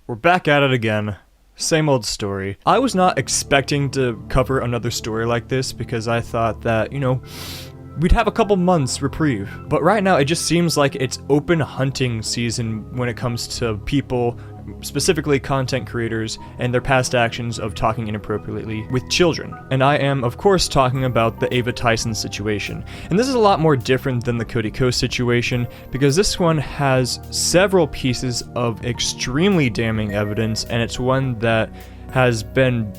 We're back at it again. Same old story. I was not expecting to cover another story like this because I thought that, we'd have a couple months reprieve. But right now it just seems like it's open hunting season when it comes to people, specifically content creators, and their past actions of talking inappropriately with children. And I am, of course, talking about the Ava Tyson situation. And this is a lot more different than the Cody Ko situation because this one has several pieces of extremely damning evidence, and it's one that has been,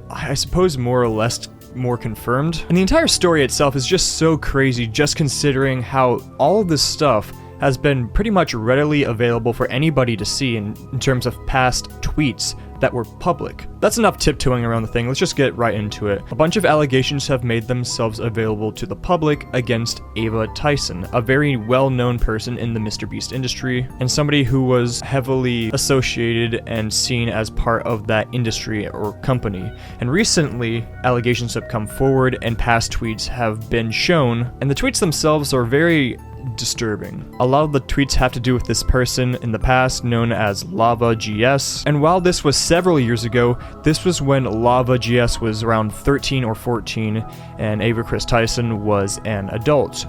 I suppose, more or less more confirmed. And the entire story itself is just so crazy, just considering how all of this stuff has been pretty much readily available for anybody to see in terms of past tweets that were public. That's enough tiptoeing around the thing, let's just get right into it. A bunch of allegations have made themselves available to the public against Ava Tyson, a very well-known person in the MrBeast industry, and somebody who was heavily associated and seen as part of that industry or company. And recently, allegations have come forward and past tweets have been shown, and the tweets themselves are very disturbing. A lot of the tweets have to do with this person in the past known as Lava GS, and while this was several years ago, this was when Lava GS was around 13 or 14 and Ava Kris Tyson was an adult.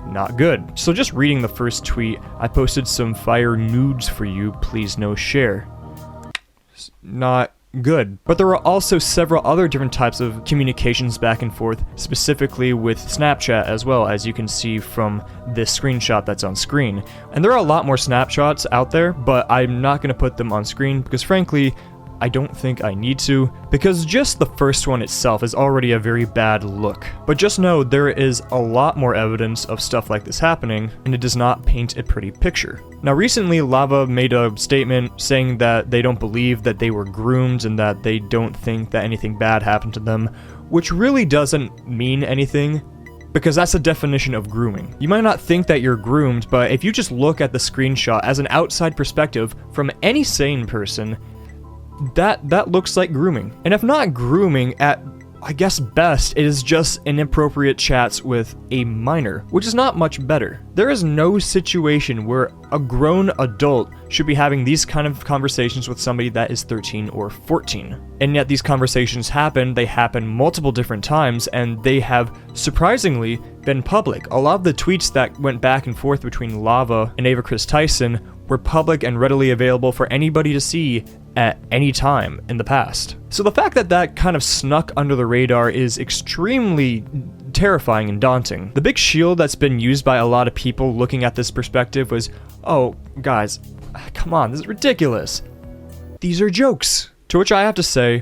Not good. So just reading the first tweet, I posted some fire nudes for you, please no share. Not good. But there were also several other different types of communications back and forth, specifically with Snapchat as well, as you can see from this screenshot that's on screen. And there are a lot more snapshots out there, but I'm not going to put them on screen because frankly, I don't think I need to, because just the first one itself is already a very bad look. But just know there is a lot more evidence of stuff like this happening, and it does not paint a pretty picture. Now recently, Lava made a statement saying that they don't believe that they were groomed and that they don't think that anything bad happened to them, which really doesn't mean anything, because that's the definition of grooming. You might not think that you're groomed, but if you just look at the screenshot as an outside perspective from any sane person, that looks like grooming. And if not grooming, at I guess best, it is just inappropriate chats with a minor, which is not much better. There is no situation where a grown adult should be having these kind of conversations with somebody that is 13 or 14. And yet these conversations happen, they happen multiple different times, and they have surprisingly been public. A lot of the tweets that went back and forth between Lava and Ava Kris Tyson were public and readily available for anybody to see at any time in the past. So the fact that that kind of snuck under the radar is extremely terrifying and daunting. The big shield that's been used by a lot of people looking at this perspective was, oh, guys, come on, this is ridiculous. These are jokes. To which I have to say,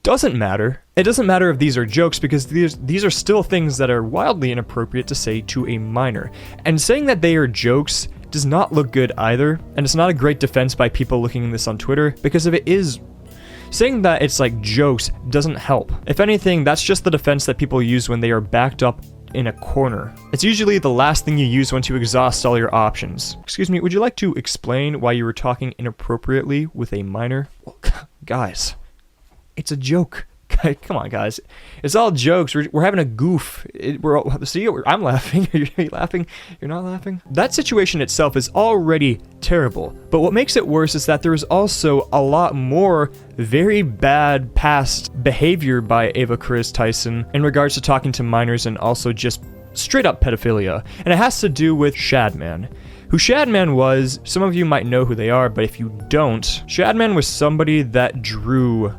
doesn't matter. It doesn't matter if these are jokes because these are still things that are wildly inappropriate to say to a minor. And saying that they are jokes does not look good either, and it's not a great defense by people looking at this on Twitter, because if it is, saying that it's like jokes doesn't help. If anything, that's just the defense that people use when they are backed up in a corner. It's usually the last thing you use once you exhaust all your options. Excuse me, would you like to explain why you were talking inappropriately with a minor? Well, guys, it's a joke. Come on, guys. It's all jokes. We're having a goof. I'm laughing. Are you laughing? You're not laughing? That situation itself is already terrible. But what makes it worse is that there is also a lot more very bad past behavior by Ava Kris Tyson in regards to talking to minors and also just straight up pedophilia. And it has to do with Shadman. Who Shadman was, some of you might know who they are, but if you don't, Shadman was somebody that drew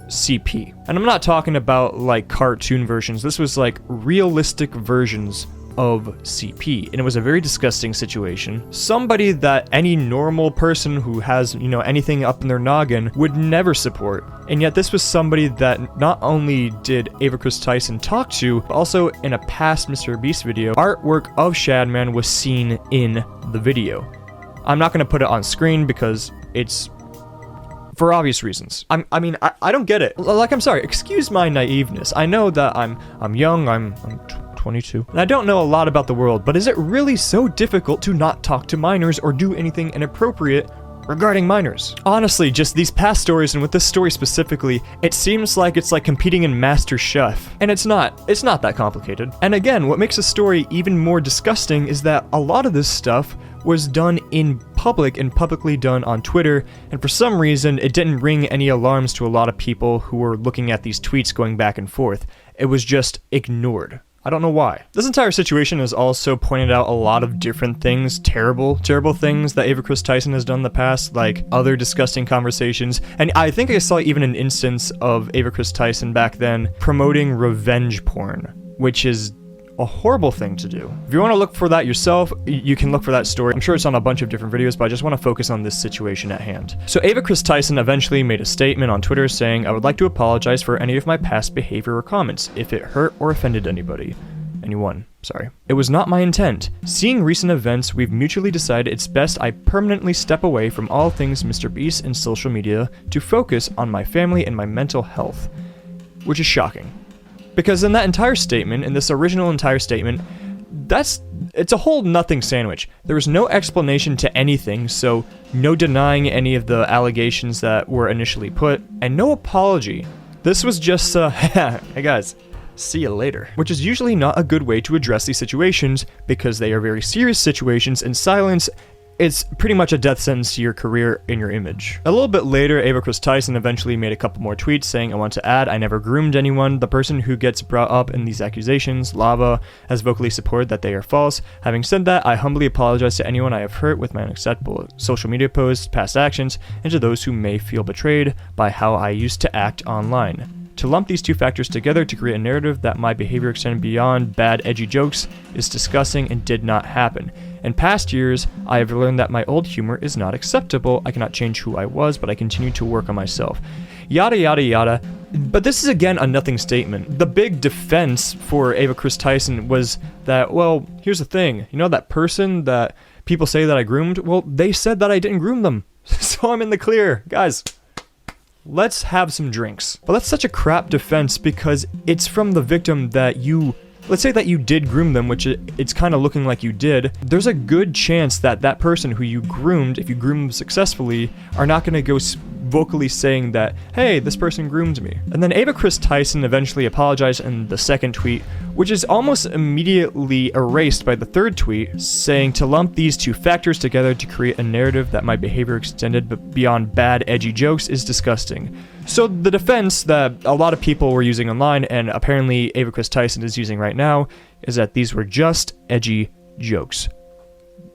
CP. And I'm not talking about like cartoon versions, this was like realistic versions of CP, and it was a very disgusting situation. Somebody that any normal person who has, anything up in their noggin would never support. And yet this was somebody that not only did Ava Kris Tyson talk to, but also in a past MrBeast video, artwork of Shadman was seen in the video. I'm not going to put it on screen because it's for obvious reasons. I mean, I don't get it. Like, I'm sorry, excuse my naiveness. I know that I'm young, I'm 22, and I don't know a lot about the world, but is it really so difficult to not talk to minors or do anything inappropriate regarding minors? Honestly, just these past stories, and with this story specifically, it seems like it's like competing in Master Chef, and it's not that complicated. And again, what makes the story even more disgusting is that a lot of this stuff was done in public and publicly done on Twitter, and for some reason, it didn't ring any alarms to a lot of people who were looking at these tweets going back and forth. It was just ignored. I don't know why. This entire situation has also pointed out a lot of different things, terrible things that Ava Kris Tyson has done in the past, like other disgusting conversations. And I think I saw even an instance of Ava Kris Tyson back then promoting revenge porn, which is a horrible thing to do. If you want to look for that yourself, you can look for that story. I'm sure it's on a bunch of different videos, but I just want to focus on this situation at hand. So Ava Kris Tyson eventually made a statement on Twitter saying, "I would like to apologize for any of my past behavior or comments, if it hurt or offended anybody." Anyone, sorry. "It was not my intent. Seeing recent events, we've mutually decided it's best I permanently step away from all things MrBeast and social media to focus on my family and my mental health." Which is shocking. Because in that entire statement, in this original entire statement, it's a whole nothing sandwich. There was no explanation to anything, so no denying any of the allegations that were initially put, and no apology. This was just, hey guys, see you later. Which is usually not a good way to address these situations, because they are very serious situations, and silence, it's pretty much a death sentence to your career and your image. A little bit later, Ava Kris Tyson eventually made a couple more tweets saying, "I want to add, I never groomed anyone. The person who gets brought up in these accusations, Lava, has vocally supported that they are false. Having said that, I humbly apologize to anyone I have hurt with my unacceptable social media posts, past actions, and to those who may feel betrayed by how I used to act online. To lump these two factors together to create a narrative that my behavior extended beyond bad edgy jokes is disgusting and did not happen. In past years, I have learned that my old humor is not acceptable. I cannot change who I was, but I continue to work on myself." Yada yada yada. But this is again a nothing statement. The big defense for Ava Kris Tyson was that, well, here's the thing. You know that person that people say that I groomed? Well, they said that I didn't groom them. So I'm in the clear. Guys, let's have some drinks. But that's such a crap defense because it's from the victim that let's say that you did groom them, which it's kind of looking like you did. There's a good chance that that person who you groomed, if you groomed them successfully, are not going to go vocally saying that, "Hey, this person groomed me." And then Ava Kris Tyson eventually apologized in the second tweet, which is almost immediately erased by the third tweet, saying, "To lump these two factors together to create a narrative that my behavior extended beyond bad edgy jokes is disgusting." So the defense that a lot of people were using online, and apparently Ava Kris Tyson is using right now, is that these were just edgy jokes.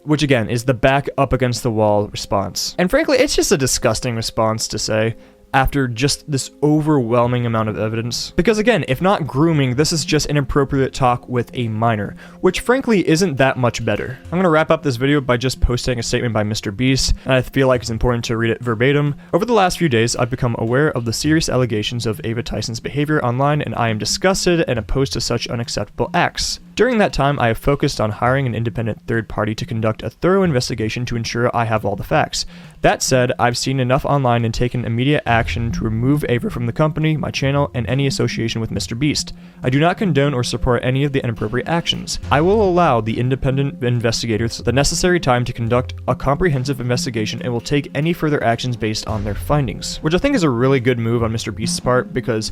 Which again is the back up against the wall response. And frankly, it's just a disgusting response to say after just this overwhelming amount of evidence. Because again, if not grooming, this is just inappropriate talk with a minor, which frankly isn't that much better. I'm gonna wrap up this video by just posting a statement by MrBeast, and I feel like it's important to read it verbatim. "Over the last few days, I've become aware of the serious allegations of Ava Tyson's behavior online, and I am disgusted and opposed to such unacceptable acts. During that time, I have focused on hiring an independent third party to conduct a thorough investigation to ensure I have all the facts. That said, I've seen enough online and taken immediate action to remove Ava from the company, my channel, and any association with MrBeast. I do not condone or support any of the inappropriate actions. I will allow the independent investigators the necessary time to conduct a comprehensive investigation and will take any further actions based on their findings." Which I think is a really good move on MrBeast's part, because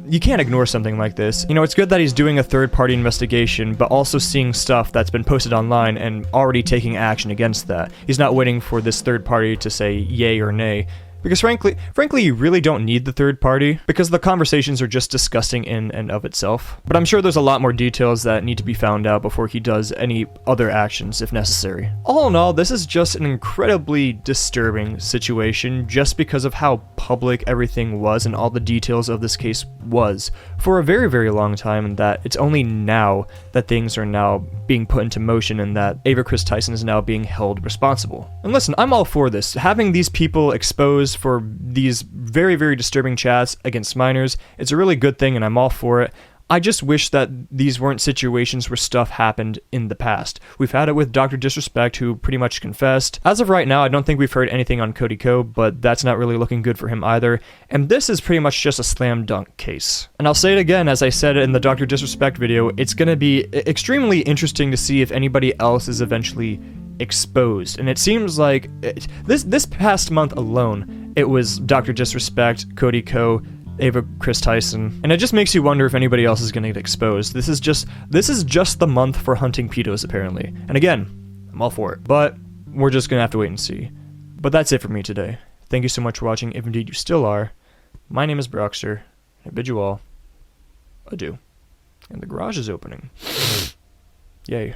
you can't ignore something like this. You know, it's good that he's doing a third-party investigation, but also seeing stuff that's been posted online and already taking action against that. He's not waiting for this third party to say yay or nay. Because frankly, you really don't need the third party, because the conversations are just disgusting in and of itself. But I'm sure there's a lot more details that need to be found out before he does any other actions if necessary. All in all, this is just an incredibly disturbing situation just because of how public everything was and all the details of this case was for a very, very long time, and that it's only now that things are now being put into motion and that Ava Kris Tyson is now being held responsible. And listen, I'm all for this. Having these people exposed for these very, very disturbing chats against minors, it's a really good thing and I'm all for it. I just wish that these weren't situations where stuff happened in the past. We've had it with Dr. Disrespect, who pretty much confessed. As of right now, I don't think we've heard anything on Cody Co, but that's not really looking good for him either. And this is pretty much just a slam dunk case. And I'll say it again, as I said in the Dr. Disrespect video, it's gonna be extremely interesting to see if anybody else is eventually exposed. And it seems like this past month alone, it was Dr. Disrespect, Cody Co, Ava Kris Tyson, and it just makes you wonder if anybody else is going to get exposed. This is just the month for hunting pedos, apparently. And again, I'm all for it. But we're just gonna have to wait and see. But that's it for me today. Thank you so much for watching, if indeed you still are. My name is Brockster. I bid you all adieu. And the garage is opening. Yay.